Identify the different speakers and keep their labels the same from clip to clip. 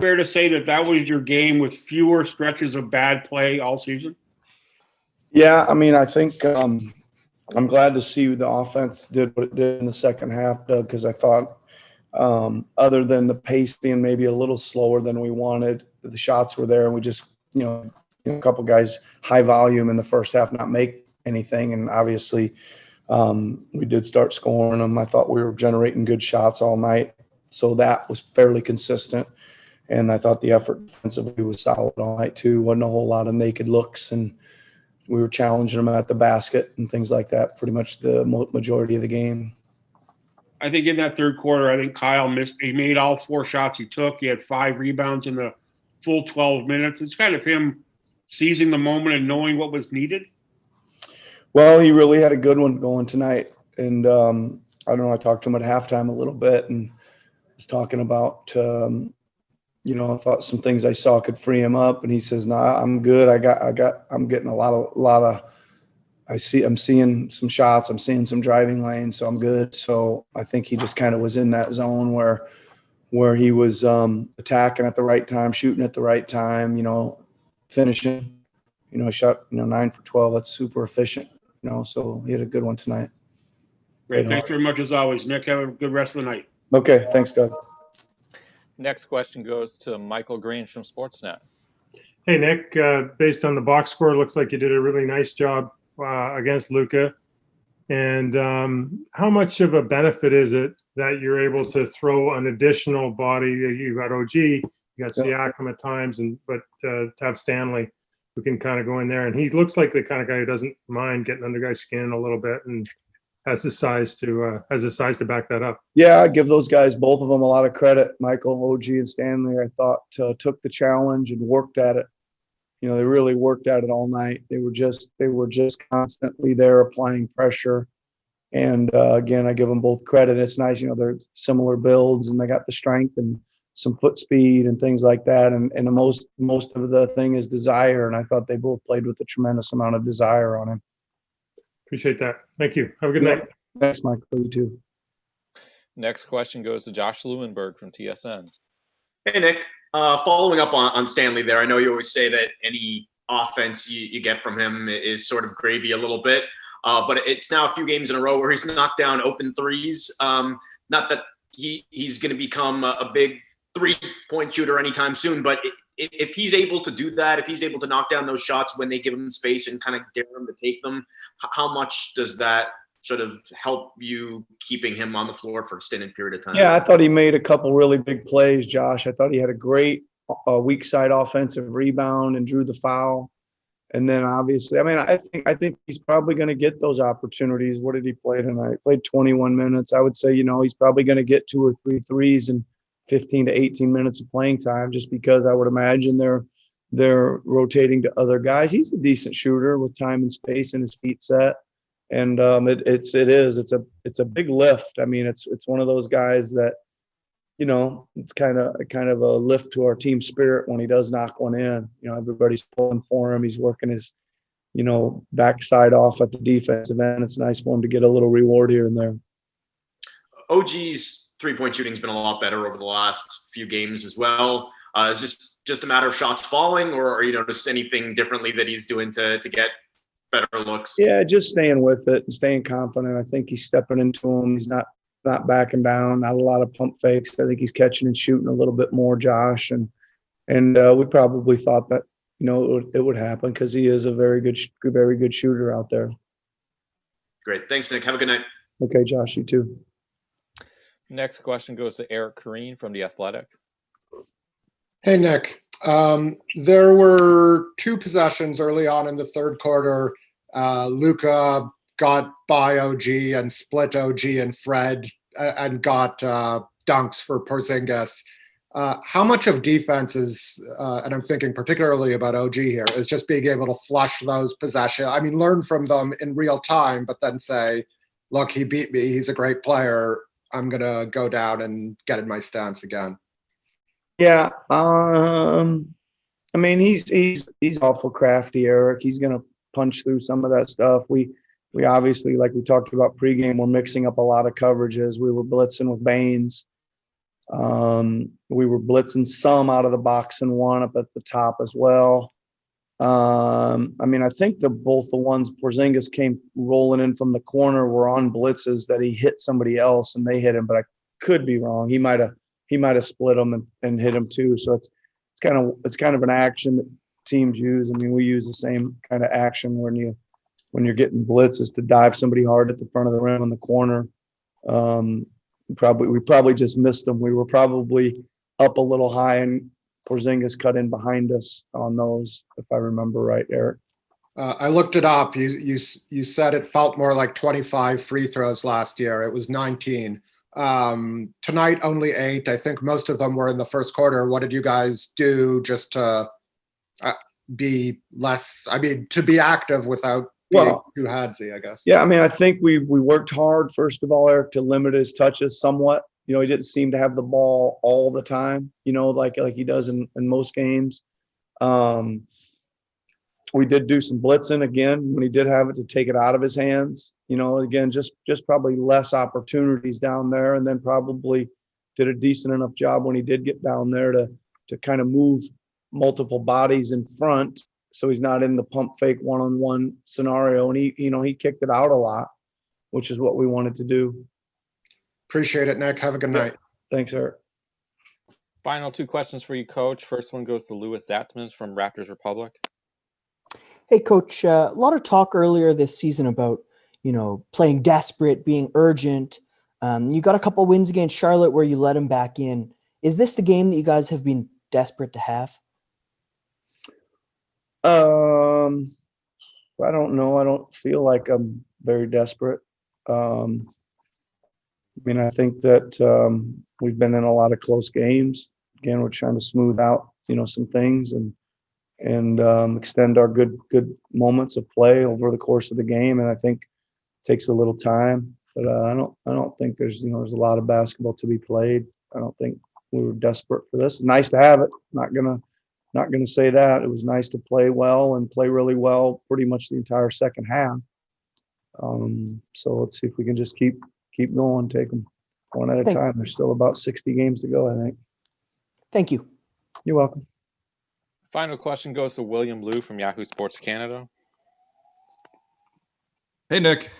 Speaker 1: fair to say that that was your game with fewer stretches of bad play all season?
Speaker 2: Yeah, I mean, I think I'm glad to see the offense did what it did in the second half, Doug, because I thought other than the pace being maybe a little slower than we wanted, the shots were there, and we just, a couple guys high volume in the first half not make anything, and obviously we did start scoring them. I thought we were generating good shots all night, so that was fairly consistent. And I thought the effort defensively was solid all night too. Wasn't a whole lot of naked looks, and we were challenging them at the basket and things like that pretty much the majority of the game.
Speaker 1: I think in that third quarter, I think Kyle missed. He made all 4 shots he took. He had 5 rebounds in the full 12 minutes. It's kind of him seizing the moment and knowing what was needed. Well,
Speaker 2: he really had a good one going tonight. And I don't know, I talked to him at halftime a little bit and was talking about, I thought some things I saw could free him up. And he says, "Nah, I'm good. I'm getting a lot of, I'm seeing some shots. I'm seeing some driving lanes, so I'm good." So I think he just kind of was in that zone where he was attacking at the right time, shooting at the right time, finishing. He shot 9 for 12. That's super efficient. So he had a good one tonight.
Speaker 1: Great. Thanks very much as always, Nick. Have a good rest of the night.
Speaker 2: Okay. Thanks, Doug.
Speaker 3: Next question goes to Michael Green from Sportsnet.
Speaker 4: Hey, Nick. Based on the box score, looks like you did a really nice job against Luka. And how much of a benefit is it that you're able to throw an additional body? You got OG, you got Siakam at times, but to have Stanley, who can kind of go in there. And he looks like the kind of guy who doesn't mind getting under guys' skin a little bit and has the size to back that up.
Speaker 2: Yeah, I give those guys, both of them, a lot of credit. Michael, OG, and Stanley, I thought took the challenge and worked at it. They really worked at it all night. They were just constantly there applying pressure. And again, I give them both credit. It's nice, they're similar builds and they got the strength and some foot speed and things like that. And the most of the thing is desire. And I thought they both played with a tremendous amount of desire on him.
Speaker 4: Appreciate that. Thank you. Have a good night.
Speaker 2: Thanks, Michael. You too.
Speaker 3: Next question goes to Josh Lewinberg from TSN.
Speaker 5: Hey, Nick. Following up on Stanley there, I know you always say that any offense you get from him is sort of gravy a little bit, but it's now a few games in a row where he's knocked down open threes. Not that he's going to become a big three-point shooter anytime soon, but if he's able to do that, if he's able to knock down those shots when they give him space and kind of dare him to take them, how much does that sort of help you keeping him on the floor for an extended period of time?
Speaker 2: Yeah, I thought he made a couple really big plays, Josh. I thought he had a great weak side offensive rebound and drew the foul. And then obviously, I think he's probably going to get those opportunities. What did he play tonight? Played 21 minutes. I would say, he's probably going to get 2 or 3 threes in 15 to 18 minutes of playing time, just because I would imagine they're rotating to other guys. He's a decent shooter with time and space and his feet set. And it's a big lift. It's one of those guys that, it's kind of a lift to our team spirit when he does knock one in. Everybody's pulling for him. He's working his, backside off at the defensive end. It's nice for him to get a little reward here and there.
Speaker 5: OG's three-point shooting's been a lot better over the last few games as well. Is this just a matter of shots falling, or you notice anything differently that he's doing to get better looks?
Speaker 2: Yeah, just staying with it and staying confident. I think he's stepping into them. He's not backing down, not a lot of pump fakes. I think he's catching and shooting a little bit more, Josh. And we probably thought that, it would happen because he is a very good shooter out there.
Speaker 5: Great. Thanks, Nick. Have a good night.
Speaker 2: Okay, Josh, you too.
Speaker 3: Next question goes to Eric Kareen from The Athletic.
Speaker 6: Hey, Nick. There were 2 possessions early on in the third quarter. Luka got by OG and split OG and Fred and got dunks for Porzingis. How much of defense is, and I'm thinking particularly about OG here, is just being able to flush those possessions? Learn from them in real time, but then say, look, he beat me. He's a great player. I'm going to go down and get in my stance again.
Speaker 2: Yeah. He's awful crafty, Eric. He's going to punch through some of that stuff. We obviously, like we talked about pregame, we're mixing up a lot of coverages. We were blitzing with Baines. We were blitzing some out of the box and one up at the top as well. I mean, I think both the ones Porzingis came rolling in from the corner were on blitzes that he hit somebody else and they hit him, but I could be wrong. He might have split them and hit him too. So it's kind of an action that teams use. I mean, we use the same kind of action when you're getting blitzes to dive somebody hard at the front of the rim in the corner. We probably just missed them. We were probably up a little high and Porzingis cut in behind us on those, if I remember right, Eric.
Speaker 6: I looked it up. You said it felt more like 25 free throws last year. It was 19. Tonight, only 8. I think most of them were in the first quarter. What did you guys do just to be less, to be active without being too hadsy, I guess?
Speaker 2: Yeah, I mean, I think we worked hard, first of all, Eric, to limit his touches somewhat. He didn't seem to have the ball all the time, like he does in most games. We did do some blitzing again when he did have it, to take it out of his hands. Again, just probably less opportunities down there, and then probably did a decent enough job when he did get down there to kind of move multiple bodies in front, so he's not in the pump fake one-on-one scenario. And he kicked it out a lot, which is what we wanted to do.
Speaker 6: Appreciate it, Nick. Have a good night.
Speaker 2: Thanks, Eric.
Speaker 3: Final 2 questions for you, Coach. First one goes to Louis Zatmans from Raptors Republic.
Speaker 7: Hey, Coach, a lot of talk earlier this season about, playing desperate, being urgent. You got a couple wins against Charlotte where you let him back in. Is this the game that you guys have been desperate to have?
Speaker 2: I don't know. I don't feel like I'm very desperate. I think that we've been in a lot of close games. Again, we're trying to smooth out, some things and extend our good moments of play over the course of the game. And I think it takes a little time, but I don't think there's a lot of basketball to be played. I don't think we were desperate for this. It's nice to have it. Not gonna say that. It was nice to play well and play really well pretty much the entire second half. So let's see if we can just keep going, take them one at a time. There's still about 60 games to go, I think.
Speaker 7: Thank you.
Speaker 2: You're welcome.
Speaker 3: Final question goes to William Liu from Yahoo Sports Canada.
Speaker 8: Hey, Nick.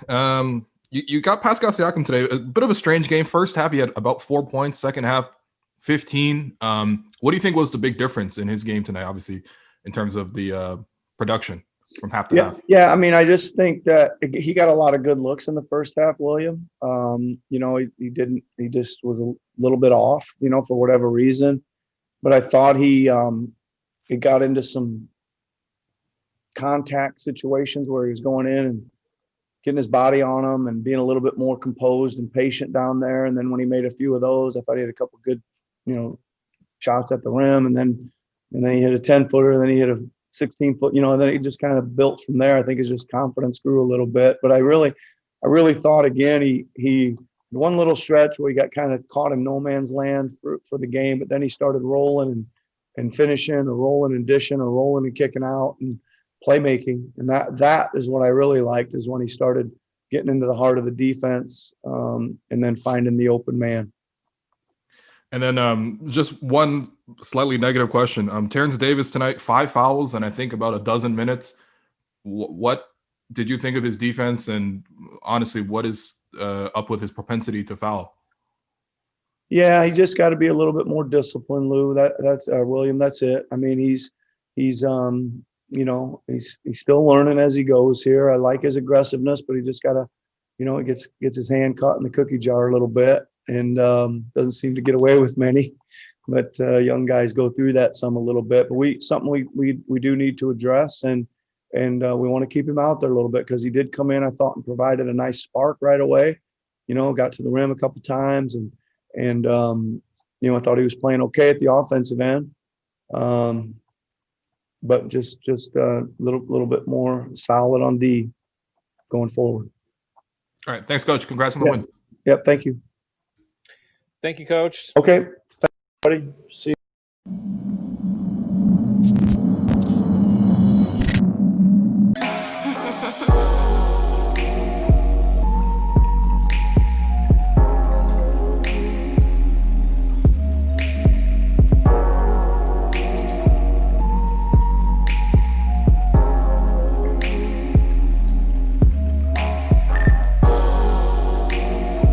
Speaker 8: You got Pascal Siakam today. A bit of a strange game. First half, he had about 4 points. Second half, 15. What do you think was the big difference in his game tonight, obviously, in terms of the production from half to half?
Speaker 2: Yeah, I just think that he got a lot of good looks in the first half, William. He just was a little bit off, for whatever reason. But I thought he got into some contact situations where he was going in and getting his body on them and being a little bit more composed and patient down there. And then when he made a few of those, I thought he had a couple good, shots at the rim. And then he hit a 10-footer, and then he hit a 16-foot, and then he just kind of built from there. I think his just confidence grew a little bit. But I really thought, again, he one little stretch where he got kind of caught in no man's land for the game, but then he started rolling and finishing, or rolling and dishing, or rolling and kicking out and playmaking. And that is what I really liked, is when he started getting into the heart of the defense, and then finding the open man.
Speaker 8: And then just one slightly negative question. Terrence Davis tonight, 5 fouls, and I think about a dozen minutes. What did you think of his defense? And honestly, what is up with his propensity to foul?
Speaker 2: Yeah, he just got to be a little bit more disciplined, Lou. That's William. That's it. I mean, he's still learning as he goes here. I like his aggressiveness, but he just got to, he gets his hand caught in the cookie jar a little bit, and doesn't seem to get away with many. But young guys go through that some a little bit. But we do need to address, and we want to keep him out there a little bit, because he did come in, I thought, and provided a nice spark right away. Got to the rim a couple times, and I thought he was playing okay at the offensive end. But just a little bit more solid on D going forward.
Speaker 8: All right. Thanks, Coach. Congrats on the win.
Speaker 2: Yep. Thank you.
Speaker 3: Thank you, Coach.
Speaker 2: Okay. Thanks, buddy. See you.